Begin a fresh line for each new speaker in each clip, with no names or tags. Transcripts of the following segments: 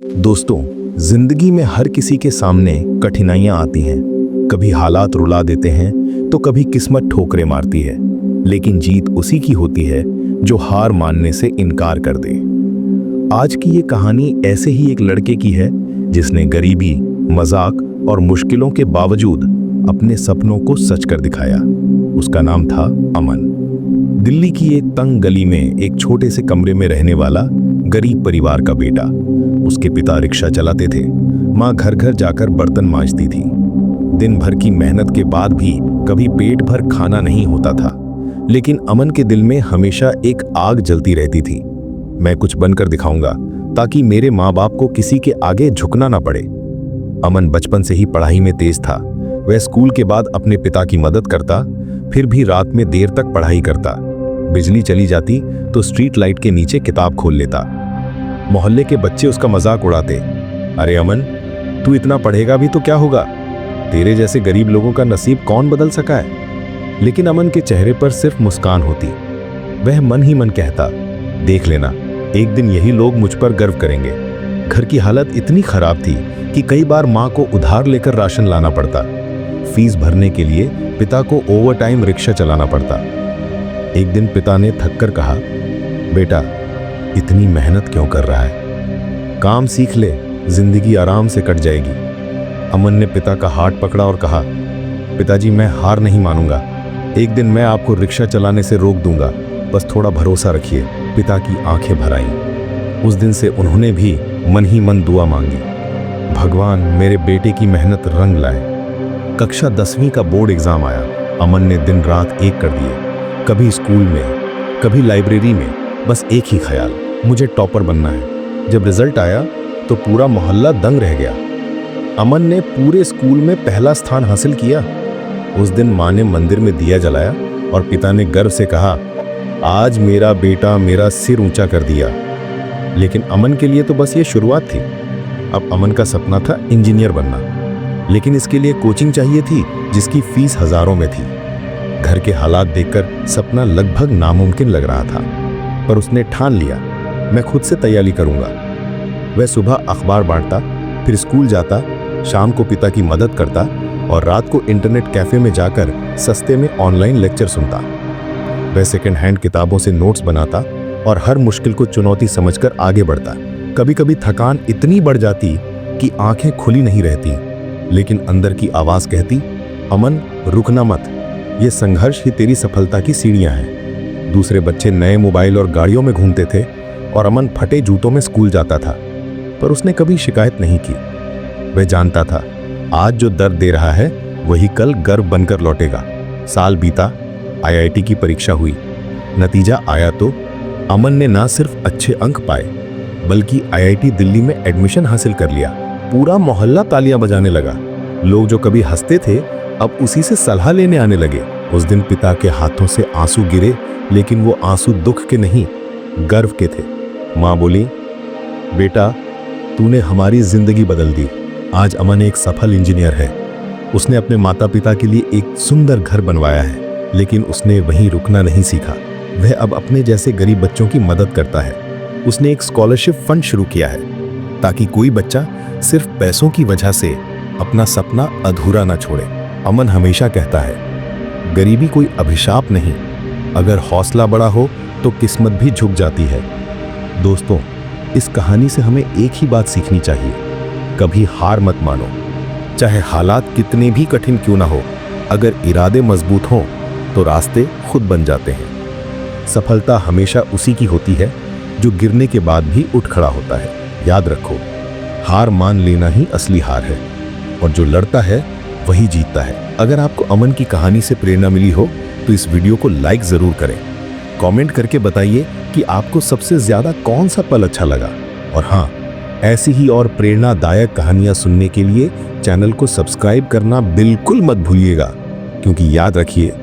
दोस्तों, जिंदगी में हर किसी के सामने कठिनाइयां आती हैं। कभी हालात रुला देते हैं तो कभी किस्मत ठोकरें मारती है, लेकिन जीत उसी की होती है जो हार मानने से इनकार कर दे। आज की ये कहानी ऐसे ही एक लड़के की है जिसने गरीबी, मजाक और मुश्किलों के बावजूद अपने सपनों को सच कर दिखाया। उसका नाम था अमन। दिल्ली की एक तंग गली में एक छोटे से कमरे में रहने वाला गरीब परिवार का बेटा। उसके पिता रिक्शा चलाते थे, माँ घर घर जाकर बर्तन मांजती थी। दिन भर की मेहनत के बाद भी कभी पेट भर खाना नहीं होता था, लेकिन अमन के दिल में हमेशा एक आग जलती रहती थी। मैं कुछ बनकर दिखाऊंगा ताकि मेरे माँ बाप को किसी के आगे झुकना ना पड़े। अमन बचपन से ही पढ़ाई में तेज था। वह स्कूल के बाद अपने पिता की मदद करता, फिर भी रात में देर तक पढ़ाई करता। बिजली चली जाती तो स्ट्रीट लाइट के नीचे किताब खोल लेता। मोहल्ले के बच्चे उसका मजाक उड़ाते, अरे अमन, तू इतना पढ़ेगा भी तो क्या होगा? तेरे जैसे गरीब लोगों का नसीब कौन बदल सका है? लेकिन अमन के चेहरे पर सिर्फ मुस्कान होती। वह मन ही मन कहता, देख लेना, एक दिन यही लोग मुझ पर गर्व करेंगे। घर की हालत इतनी खराब थी कि कई बार माँ को उधार लेकर राशन लाना पड़ता। फीस भरने के लिए पिता को ओवरटाइम रिक्शा चलाना पड़ता। एक दिन पिता ने थककर कहा, बेटा, इतनी मेहनत क्यों कर रहा है? काम सीख ले, जिंदगी आराम से कट जाएगी। अमन ने पिता का हाथ पकड़ा और कहा, पिताजी, मैं हार नहीं मानूंगा। एक दिन मैं आपको रिक्शा चलाने से रोक दूंगा, बस थोड़ा भरोसा रखिए। पिता की आंखें भर आईं। उस दिन से उन्होंने भी मन ही मन दुआ मांगी, भगवान मेरे बेटे की मेहनत रंग लाए। कक्षा 10वीं का बोर्ड एग्जाम आया। अमन ने दिन रात एक कर दिए, कभी स्कूल में, कभी लाइब्रेरी में, बस एक ही ख्याल, मुझे टॉपर बनना है। जब रिजल्ट आया तो पूरा मोहल्ला दंग रह गया। अमन ने पूरे स्कूल में पहला स्थान हासिल किया। उस दिन माँ ने मंदिर में दिया जलाया और पिता ने गर्व से कहा, आज मेरा बेटा मेरा सिर ऊंचा कर दिया। लेकिन अमन के लिए तो बस ये शुरुआत थी। अब अमन का सपना था इंजीनियर बनना, लेकिन इसके लिए कोचिंग चाहिए थी जिसकी फीस हजारों में थी। घर के हालात देखकर सपना लगभग नामुमकिन लग रहा था, पर उसने ठान लिया, मैं खुद से तैयारी करूंगा। वह सुबह अखबार बांटता, फिर स्कूल जाता, शाम को पिता की मदद करता और रात को इंटरनेट कैफे में जाकर सस्ते में ऑनलाइन लेक्चर सुनता। वह सेकंड हैंड किताबों से नोट्स बनाता और हर मुश्किल को चुनौती समझकर आगे बढ़ता। कभी कभी थकान इतनी बढ़ जाती कि आंखें खुली नहीं रहती, लेकिन अंदर की आवाज कहती, अमन, रुकना मत, ये संघर्ष ही तेरी सफलता की सीढ़ियां हैं। दूसरे बच्चे नए मोबाइल और गाड़ियों में घूमते थे और अमन फटे जूतों में स्कूल जाता था, पर उसने कभी शिकायत नहीं की। वह जानता था, आज जो दर्द दे रहा है वही कल गर्व बनकर लौटेगा। साल बीता, IIT की परीक्षा हुई। नतीजा आया तो अमन ने ना सिर्फ अच्छे अंक पाए, बल्कि IIT दिल्ली में एडमिशन हासिल कर लिया। पूरा मोहल्ला तालियां बजाने लगा। लोग जो कभी हंसते थे अब उसी से सलाह लेने आने लगे। उस दिन पिता के हाथों से आंसू गिरे, लेकिन वो आंसू दुख के नहीं, गर्व के थे। माँ बोली, बेटा, तूने हमारी जिंदगी बदल दी। आज अमन एक सफल इंजीनियर है। उसने अपने माता पिता के लिए एक सुंदर घर बनवाया है, लेकिन उसने वहीं रुकना नहीं सीखा। वह अब अपने जैसे गरीब बच्चों की मदद करता है। उसने एक स्कॉलरशिप फंड शुरू किया है ताकि कोई बच्चा सिर्फ पैसों की वजह से अपना सपना अधूरा ना छोड़े। अमन हमेशा कहता है, गरीबी कोई अभिशाप नहीं, अगर हौसला बड़ा हो तो किस्मत भी झुक जाती है। दोस्तों, इस कहानी से हमें एक ही बात सीखनी चाहिए, कभी हार मत मानो। चाहे हालात कितने भी कठिन क्यों ना हो, अगर इरादे मजबूत हों तो रास्ते खुद बन जाते हैं। सफलता हमेशा उसी की होती है जो गिरने के बाद भी उठ खड़ा होता है। याद रखो, हार मान लेना ही असली हार है, और जो लड़ता है वही जीतता है। अगर आपको अमन की कहानी से प्रेरणा मिली हो तो इस वीडियो को लाइक जरूर करें। कमेंट करके बताइए कि आपको सबसे ज्यादा कौन सा पल अच्छा लगा। और हाँ, ऐसी ही और प्रेरणादायक कहानियां सुनने के लिए चैनल को सब्सक्राइब करना बिल्कुल मत भूलिएगा, क्योंकि याद रखिए,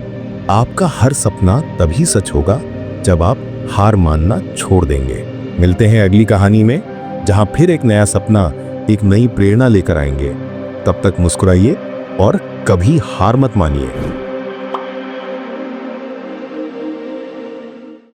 आपका हर सपना तभी सच होगा जब आप हार मानना छोड़ देंगे। मिलते हैं अगली कहानी में, जहां फिर एक नया सपना, एक नई प्रेरणा लेकर आएंगे। तब तक मुस्कुराइए और कभी हार मत मानिए।